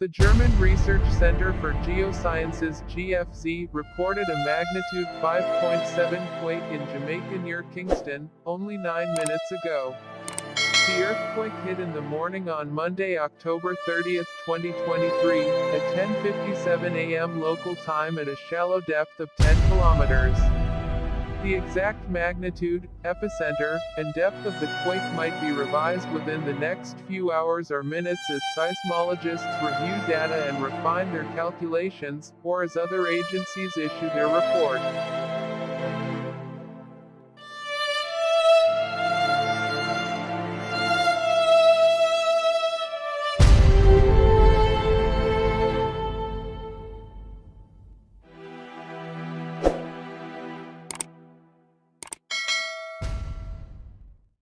The German Research Center for Geosciences (GFZ) reported a magnitude 5.7 quake in Jamaica near Kingston, only 9 minutes ago. The earthquake hit in the morning on Monday, October 30, 2023, at 10:57 a.m. local time at a shallow depth of 10 kilometers. The exact magnitude, epicenter, and depth of the quake might be revised within the next few hours or minutes as seismologists review data and refine their calculations, or as other agencies issue their report.